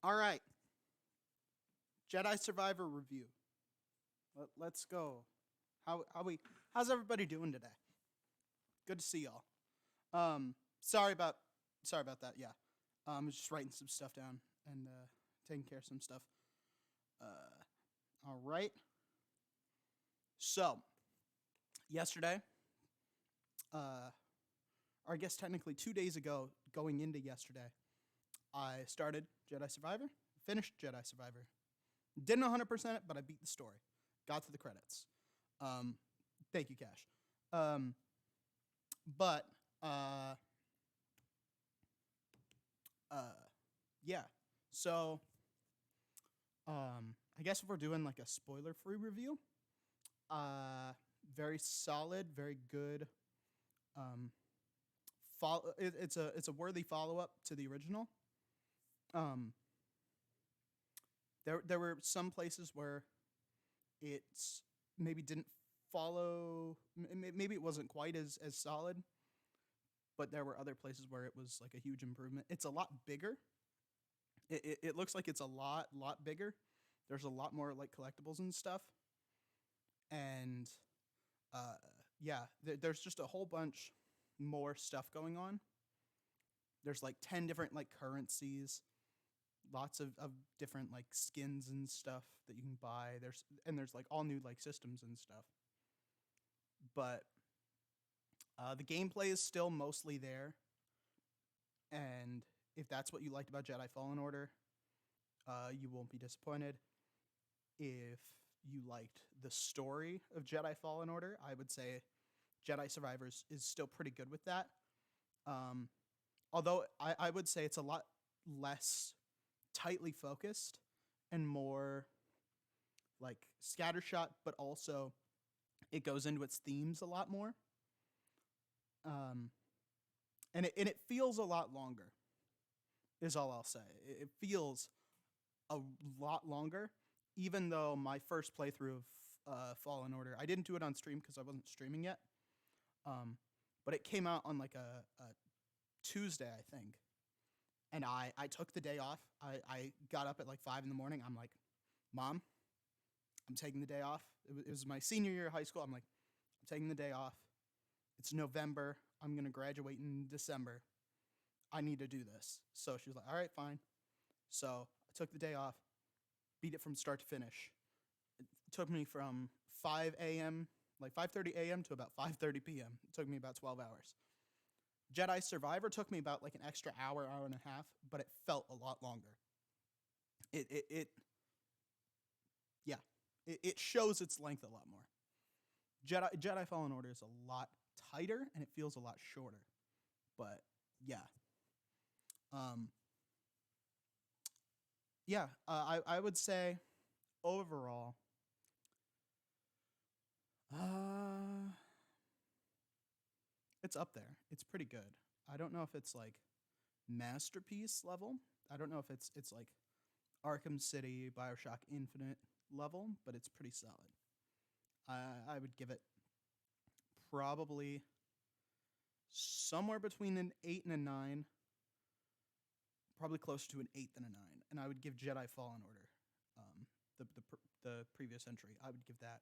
All right, Jedi Survivor review. Let's go. How's everybody doing today? Good to see y'all. Um, sorry about sorry about that. Yeah, I was just writing some stuff down and taking care of some stuff. All right. So yesterday, uh, or I guess technically 2 days ago, going into yesterday, I started Jedi Survivor, finished Jedi Survivor. Didn't 100% it, but I beat the story. Got to the credits. Um, Thank you, Cash. Um, but uh, uh, yeah. So I guess if we're doing like a spoiler-free review, uh, very solid, very good. Um, it's a worthy follow-up to the original. Um, there were some places where it's maybe didn't follow. Maybe it wasn't quite as solid, but there were other places where it was like a huge improvement. It's a lot bigger. It looks like it's a lot bigger. There's a lot more like collectibles and stuff, and uh, yeah, there's just a whole bunch more stuff going on. There's like 10 different like currencies, lots of different like skins and stuff that you can buy. There's like all new like systems and stuff, but the gameplay is still mostly there. And if that's what you liked about Jedi Fallen Order, you won't be disappointed. If you liked the story of Jedi Fallen Order, I would say Jedi Survivors is still pretty good with that. Um, Although I would say it's a lot less tightly focused and more like scattershot, but also it goes into its themes a lot more. Um, and it feels a lot longer, is all I'll say. It feels a lot longer, even though my first playthrough of Fallen Order, I didn't do it on stream because I wasn't streaming yet. Um, but it came out on like a Tuesday, I think. And I took the day off. I got up at like 5 in the morning. I'm like, Mom, I'm taking the day off. It was my senior year of high school. I'm like, I'm taking the day off. It's November. I'm going to graduate in December. I need to do this. So she was like, all right, fine. So I took the day off, beat it from start to finish. It took me from 5 a.m., like 5:30 a.m. to about 5:30 p.m. It took me about 12 hours. Jedi Survivor took me about like an extra hour and a half, but it felt a lot longer. It yeah, it shows its length a lot more. Jedi Fallen Order is a lot tighter and it feels a lot shorter. But yeah, um, yeah, I would say overall, uh, it's up there. It's pretty good. I don't know if it's like masterpiece level. I don't know if it's like Arkham City, BioShock Infinite level, but it's pretty solid. I would give it probably somewhere between an 8 and a 9, probably closer to an 8 than a 9. And I would give Jedi Fallen Order, um, the previous entry, I would give that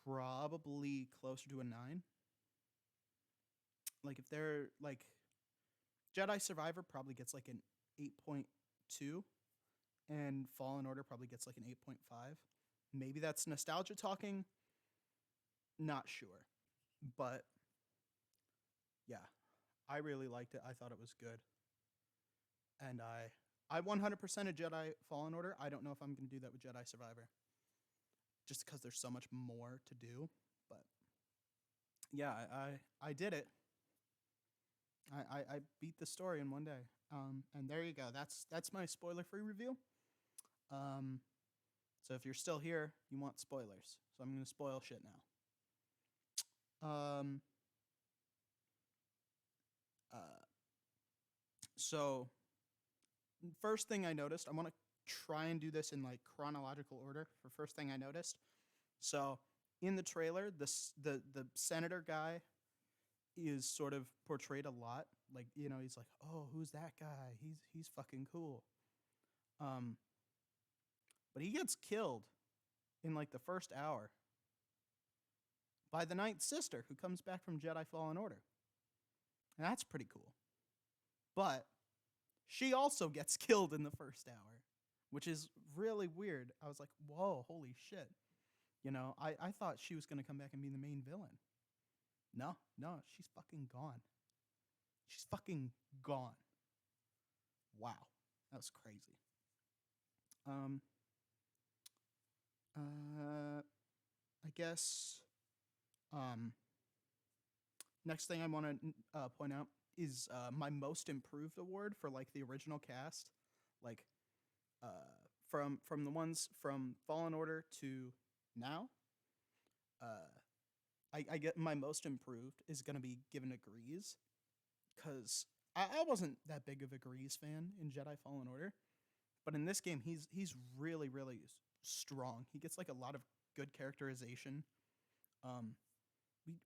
probably closer to a 9. Like if they're like Jedi Survivor probably gets like an 8.2 and Fallen Order probably gets like an 8.5. Maybe that's nostalgia talking, not sure. But yeah, I really liked it. I thought it was good. And I 100% a Jedi Fallen Order. I don't know if I'm going to do that with Jedi Survivor just because there's so much more to do, but yeah, I did it. I beat the story in one day. And there you go. That's my spoiler-free review. Um, so if you're still here, you want spoilers. So I'm going to spoil shit now. Uh, so first thing I noticed, I want to try and do this in like chronological order for first thing I noticed. So in the trailer, the senator guy is sort of portrayed a lot. Like, he's like, "Oh, who's that guy? He's fucking cool." Um, but he gets killed in like the first hour by the Ninth Sister, who comes back from Jedi Fallen Order. And that's pretty cool. But she also gets killed in the first hour, which is really weird. I was like, whoa, holy shit. I thought she was going to come back and be the main villain. No, she's fucking gone. She's fucking gone. Wow, that was crazy. Um, I guess. Um, Next thing I want to point out is my most improved award for like the original cast, like uh, from the ones from Fallen Order to now. Uh, I get my most improved is gonna be given to Grease, because I wasn't that big of a Grease fan in Jedi Fallen Order, but in this game he's really strong. He gets like a lot of good characterization. Um,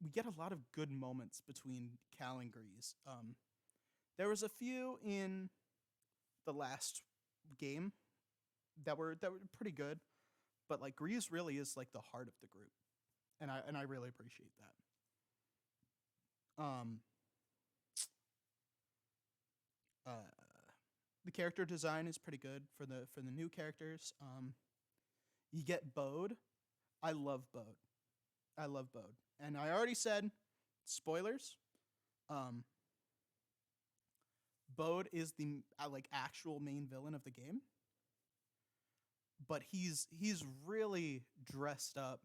we get a lot of good moments between Cal and Grease. There was a few in the last game that were pretty good, but like Grease really is like the heart of the group, and I really appreciate that. Uh, the character design is pretty good for the new characters. You get Bode. I love Bode. I love Bode, and I already said spoilers. Um, Bode is the like actual main villain of the game, but he's really dressed up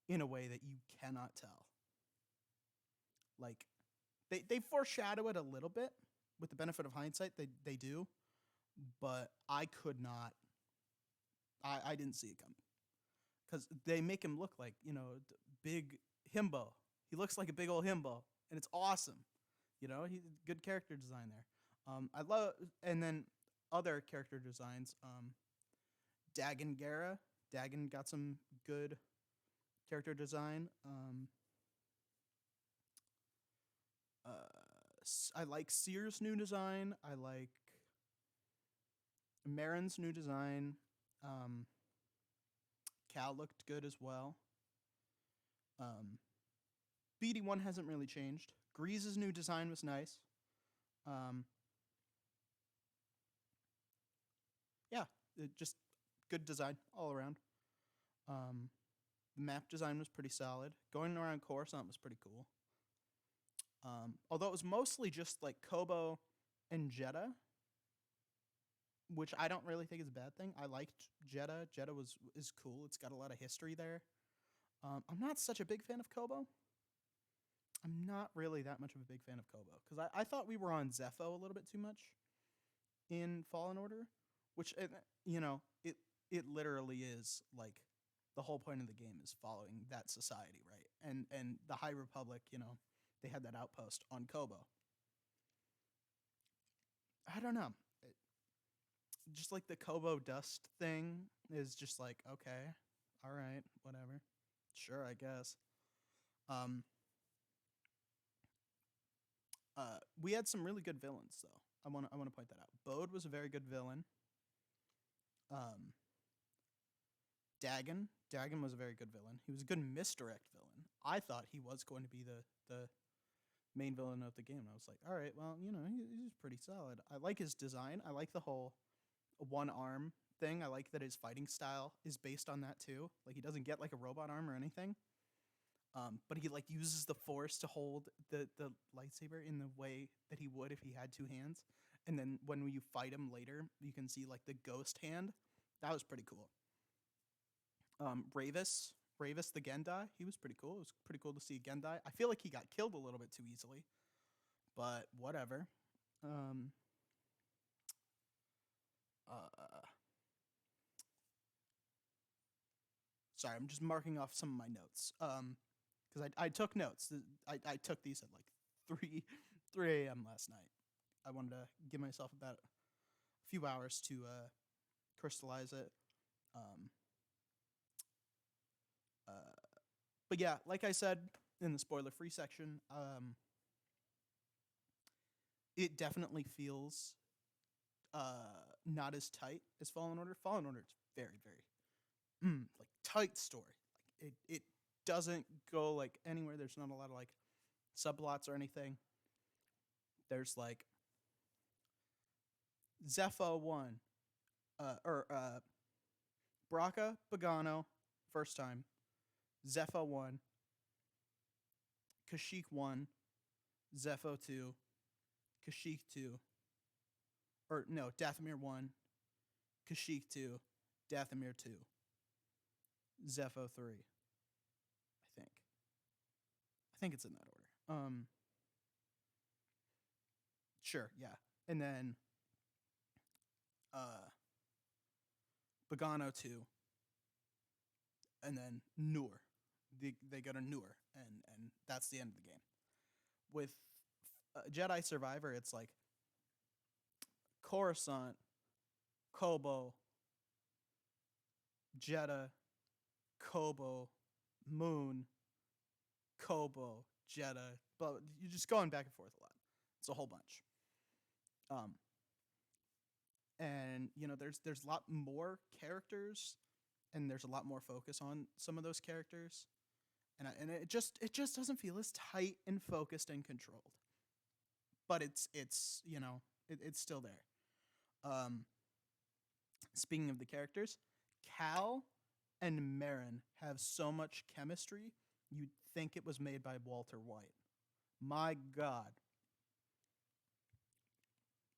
in a way that you cannot tell. Like they foreshadow it a little bit with the benefit of hindsight. They do, but I could not. I didn't see it coming, because they make him look like big himbo. He looks like a big old himbo, and it's awesome. He's good character design there. I love, and then other character designs. Dagon Gera. Dagon got some good character design. I like Seer's new design. I like Marin's new design. Cal looked good as well. BD1 hasn't really changed. Grease's new design was nice. Yeah, just good design all around. The map design was pretty solid. Going around Coruscant was pretty cool. Although it was mostly just like Kobo and Jeddah, which I don't really think is a bad thing. I liked Jeddah. Jeddah is cool. It's got a lot of history there. I'm not such a big fan of Kobo. I'm not really that much of a big fan of Kobo, because I thought we were on Zepho a little bit too much in Fallen Order, which it literally is like the whole point of the game is following that society, right? And the High Republic, they had that outpost on Kobo. I don't know. Just like the Kobo dust thing is just like, okay, all right, whatever. Sure, I guess. Um, we had some really good villains, though. I want to point that out. Bode was a very good villain. Um, Dagon was a very good villain. He was a good misdirect villain. I thought he was going to be the main villain of the game. I was like, all right, well, he's pretty solid. I like his design. I like the whole one arm thing. I like that his fighting style is based on that too. Like, he doesn't get like a robot arm or anything. But he like uses the force to hold the lightsaber in the way that he would if he had two hands. And then when you fight him later, you can see like the ghost hand. That was pretty cool. Ravis the Gendai, he was pretty cool. It was pretty cool to see Gendai. I feel like he got killed a little bit too easily, but whatever. Sorry, I'm just marking off some of my notes. Because I took notes. I took these at like 3 a.m. last night. I wanted to give myself about a few hours to crystallize it. But yeah, like I said in the spoiler-free section, it definitely feels not as tight as Fallen Order. Fallen Order is very, very like tight story. Like it doesn't go like anywhere. There's not a lot of like subplots or anything. There's like Zepho 1, or Braca Pagano, first time, Zepho 1, Kashyyyk 1, Zepho 2, Kashyyyk 2, or no, Dathomir 1, Kashyyyk 2, Dathomir 2, Zepho 3, I think. I think it's in that order. Sure, yeah. And then Pagano 2, and then Nur. They go to Nur, and that's the end of the game. With Jedi Survivor, it's like Coruscant, Kobo, Jeddah, Kobo, Moon, Kobo, Jeddah. But you're just going back and forth a lot. It's a whole bunch. And you know, there's a lot more characters, and there's a lot more focus on some of those characters, and it just doesn't feel as tight and focused and controlled. But it's you know, it's still there. Speaking of the characters, Cal and Marin have so much chemistry, you'd think it was made by Walter White. My God.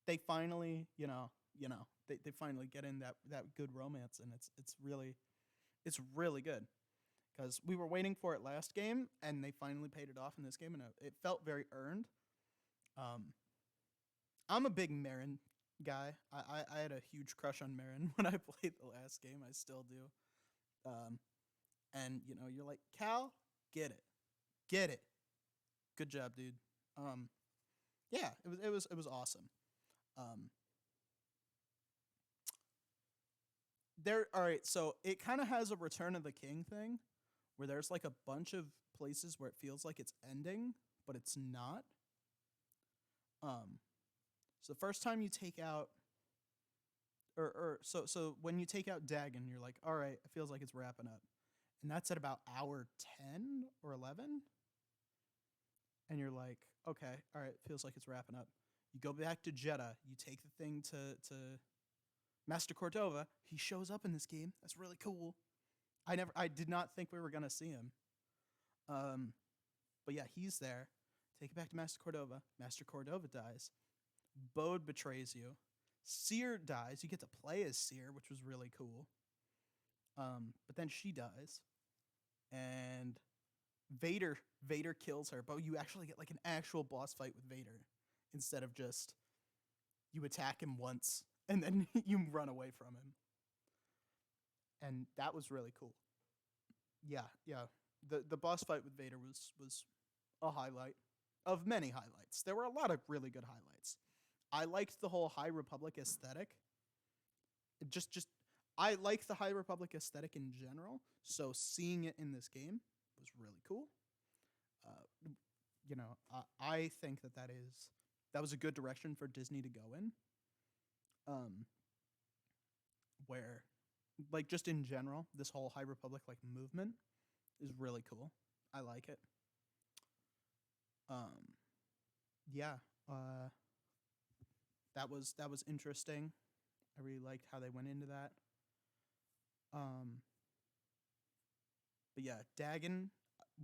They finally, they finally get in that good romance, and it's really good. Because we were waiting for it last game, and they finally paid it off in this game, and it felt very earned. I'm a big Marin guy. I had a huge crush on Marin when I played the last game. I still do. And you know, you're like, Cal, get it, good job, dude. Yeah, it was awesome. All right, so it kind of has a Return of the King thing, where there's like a bunch of places where it feels like it's ending, but it's not. So the first time you take out, so when you take out Dagon, you're like, all right, it feels like it's wrapping up, and that's at about hour 10 or 11, and you're like, okay, all right, it feels like it's wrapping up. You go back to Jeddah, you take the thing to Master Cordova. He shows up in this game. That's really cool. I did not think we were gonna see him. But yeah, he's there. Take it back to Master Cordova. Master Cordova dies. Bode betrays you. Seer dies. You get to play as Seer, which was really cool. But then she dies, and Vader kills her. But you actually get like an actual boss fight with Vader, instead of just you attack him once and then you run away from him. And that was really cool. Yeah. The boss fight with Vader was a highlight of many highlights. There were a lot of really good highlights. I liked the whole High Republic aesthetic. I like the High Republic aesthetic in general, so seeing it in this game was really cool. I think that was a good direction for Disney to go in. Where, like, just in general, this whole High Republic like movement is really cool. I like it. Yeah. That was interesting. I really liked how they went into that. But yeah, Dagon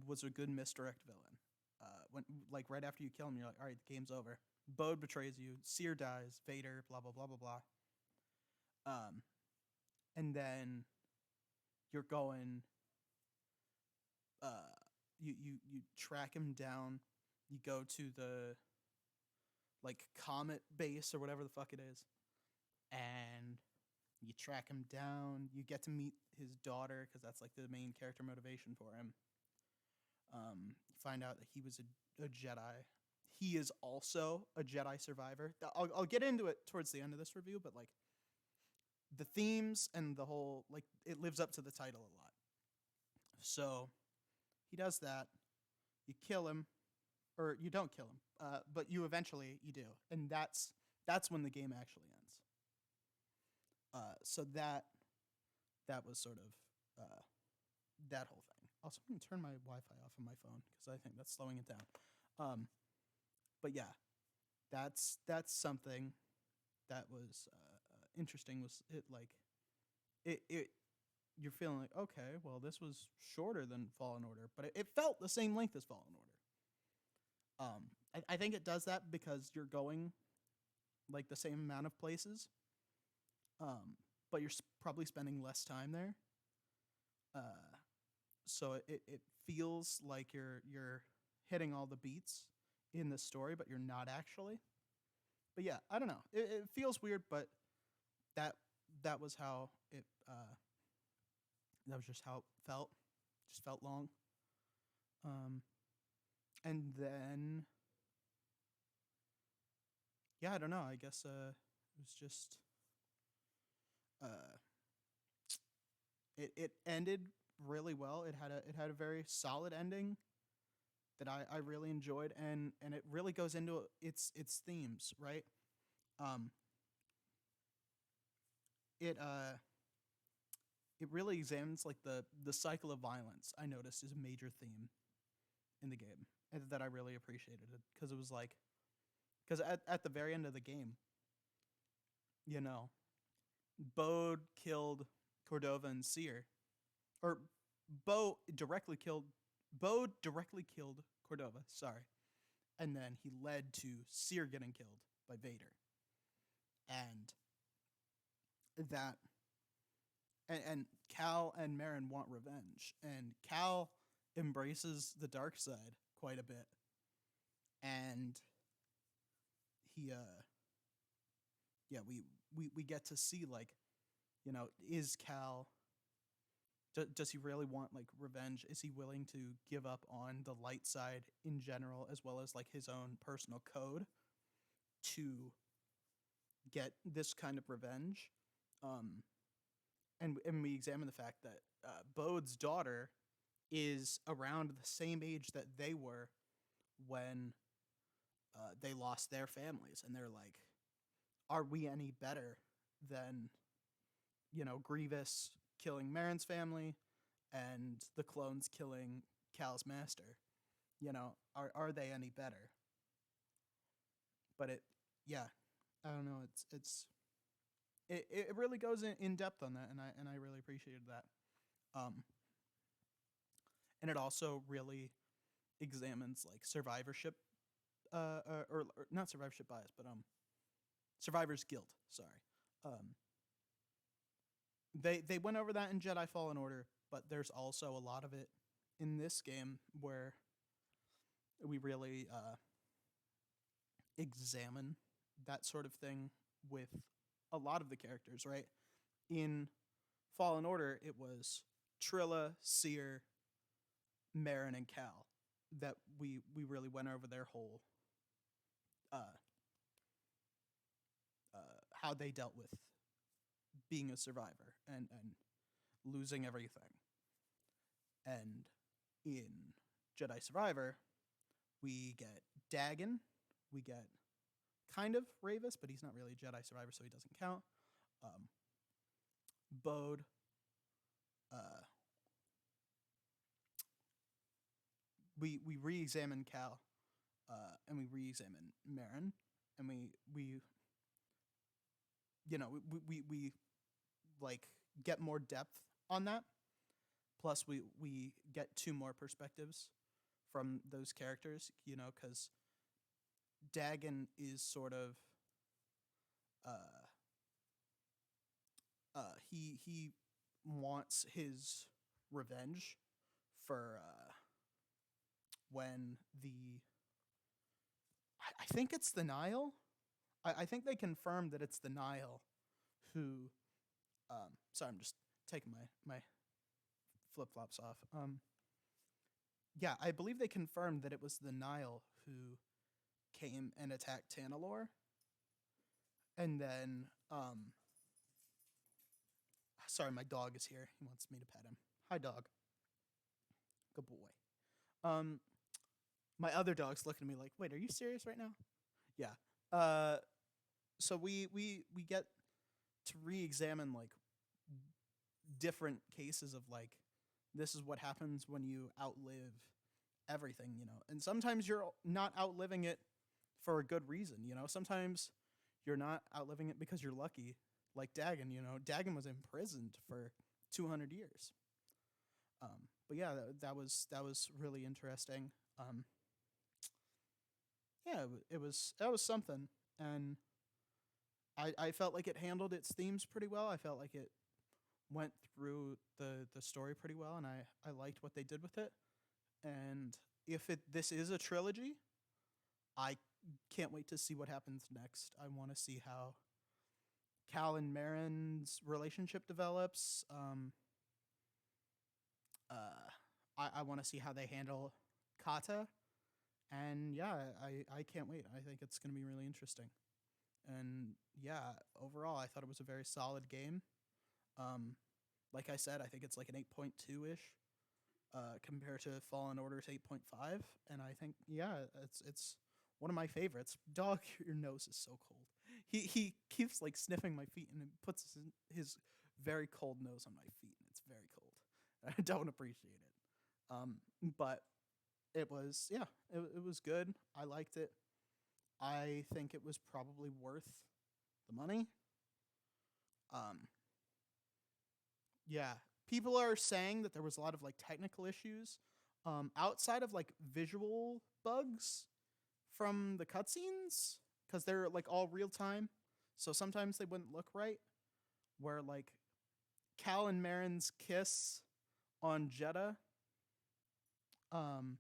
was a good misdirect villain. When like right after you kill him, you're like, all right, the game's over. Bode betrays you. Seer dies. Vader. Blah blah blah blah blah. And then you're going. You track him down. You go to the like comet base or whatever the fuck it is, and you track him down. You get to meet his daughter, because that's like the main character motivation for him. You find out that he was a Jedi. He is also a Jedi survivor. I'll get into it towards the end of this review, but like the themes and the whole, like, it lives up to the title a lot. So he does that. You kill him, or you don't kill him, but you do, and that's when the game actually ends. So that was sort of that whole thing. Also, I'm gonna turn my Wi-Fi off on my phone because I think that's slowing it down. Um, but yeah, that's something that was interesting. Was it like it you're feeling like, okay, well, this was shorter than Fallen Order, but it felt the same length as Fallen Order. I think it does that because you're going like the same amount of places, but you're probably spending less time there. Uh, so it feels like you're hitting all the beats in the story, but you're not actually. But yeah, I don't know. It feels weird, but that that was how it. That was just how it felt. Just felt long. Um, and then yeah, I don't know. I guess it was just uh, it ended really well. It had a very solid ending that I really enjoyed, and it really goes into its themes, right? Um, it it really examines like the cycle of violence. I noticed is a major theme in the game, and that I really appreciated it because it was like because at the very end of the game, you know, Bode killed Cordova and Seer, or Bo directly killed Bode directly killed Cordova. Sorry, and then he led to Seer getting killed by Vader, and that and Cal and Marin want revenge, and Cal embraces the dark side quite a bit, and he yeah we get to see like is Cal does he really want like revenge? Is he willing to give up on the light side in general as well as like his own personal code to get this kind of revenge? Um, and we examine the fact that Bode's daughter is around the same age that they were when they lost their families, and they're like, "Are we any better than Grievous killing Marin's family and the clones killing Cal's master? Are they any better?" But yeah, I don't know. It really goes in depth on that, and I really appreciated that. Um, and it also really examines like survivorship, or not survivorship bias, but survivor's guilt. Sorry, um, they went over that in Jedi Fallen Order, but there's also a lot of it in this game where we really examine that sort of thing with a lot of the characters. Right, in Fallen Order, it was Trilla, Seer, Marin, and Cal that we really went over their whole uh, how they dealt with being a survivor and losing everything. And in Jedi Survivor, we get Dagon, we get kind of Ravis, but he's not really a Jedi Survivor, so he doesn't count. Um, Bode, uh, we re-examine Cal, and we re-examine Marin, and we we like get more depth on that. Plus, we get two more perspectives from those characters, because Dagon is sort of uh he wants his revenge for when I think it's the Nile. I think they confirmed that it's the Nile who sorry, I'm just taking my flip flops off. Yeah, I believe they confirmed that it was the Nile who came and attacked Tanalor, and then sorry, my dog is here. He wants me to pet him. Hi, dog. Good boy. My other dog's looking at me like, wait, are you serious right now? Yeah. So we get to re-examine like different cases of like this is what happens when you outlive everything, you know. And sometimes you're not outliving it for a good reason, you know. Sometimes you're not outliving it because you're lucky. Like Dagon, you know, Dagon was imprisoned for 200 years. But yeah, that was really interesting. Um, yeah, it was that was something, and I felt like it handled its themes pretty well. I felt like it went through the story pretty well, and I liked what they did with it. And if this is a trilogy, I can't wait to see what happens next. I want to see how Cal and Marin's relationship develops. I want to see how they handle Kata, and yeah, I can't wait. I think it's going to be really interesting. And yeah, overall, I thought it was a very solid game. Um, like I said, I think it's like an 8.2 ish compared to Fallen Order's 8.5, and I think yeah, it's one of my favorites. Dog, your nose is so cold. He keeps like sniffing my feet and puts his very cold nose on my feet, and it's very cold. I don't appreciate it. But it was yeah, it was good. I liked it. I think it was probably worth the money. Um, yeah, people are saying that there was a lot of like technical issues, outside of like visual bugs from the cutscenes because they're like all real time. So sometimes they wouldn't look right. Where like Cal and Marin's kiss on Jeddah, um,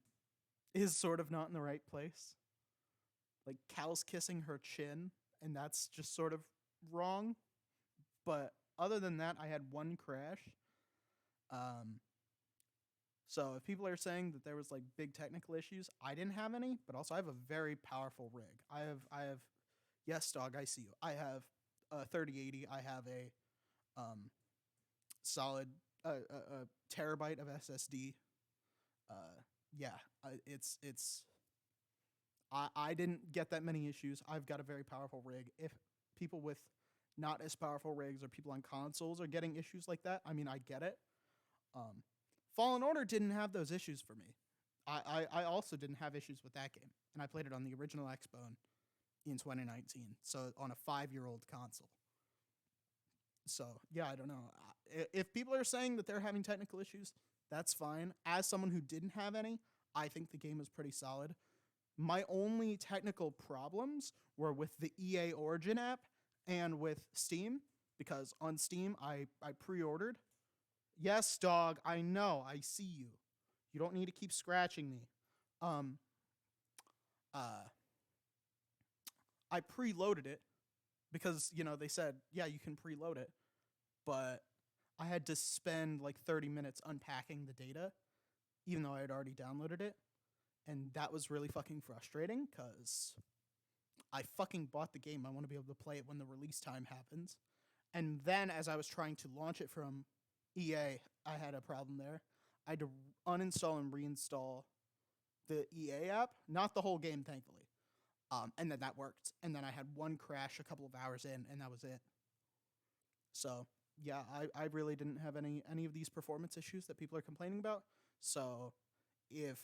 is sort of not in the right place. Like Cal's kissing her chin, and that's just sort of wrong. But other than that, I had one crash. Um, so if people are saying that there was like big technical issues, I didn't have any. But also, I have a very powerful rig. I have. Yes, dog, I see you. I have a 3080. I have a solid a terabyte of SSD. Uh, yeah, it's I didn't get that many issues. I've got a very powerful rig. If people with not as powerful rigs or people on consoles are getting issues like that, I mean, I get it. Um, Fallen Order didn't have those issues for me. I also didn't have issues with that game, and I played it on the original Xbone in 2019, so on a 5-year-old console. So yeah, I don't know. If people are saying that they're having technical issues, that's fine. As someone who didn't have any, I think the game is pretty solid. My only technical problems were with the EA Origin app and with Steam, because on Steam I pre-ordered. Yes, dog, I know, I see you. You don't need to keep scratching me. Um, uh, I preloaded it because, you know, they said, yeah, you can preload it, but I had to spend like 30 minutes unpacking the data, even though I had already downloaded it. And that was really fucking frustrating because I fucking bought the game. I want to be able to play it when the release time happens. And then as I was trying to launch it from EA, I had a problem there. I had to uninstall and reinstall the EA app, not the whole game, thankfully. And then that worked. And then I had one crash a couple of hours in, and that was it. So yeah, I really didn't have any of these performance issues that people are complaining about. So if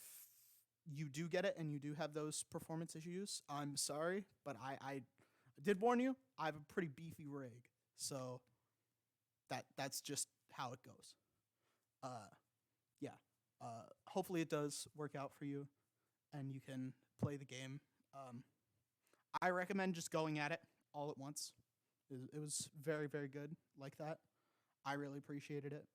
you do get it and you do have those performance issues, I'm sorry, but I did warn you. I have a pretty beefy rig, so that's just how it goes. Uh, yeah. Hopefully it does work out for you, and you can play the game. I recommend just going at it all at once. It was very, very good like that. I really appreciated it.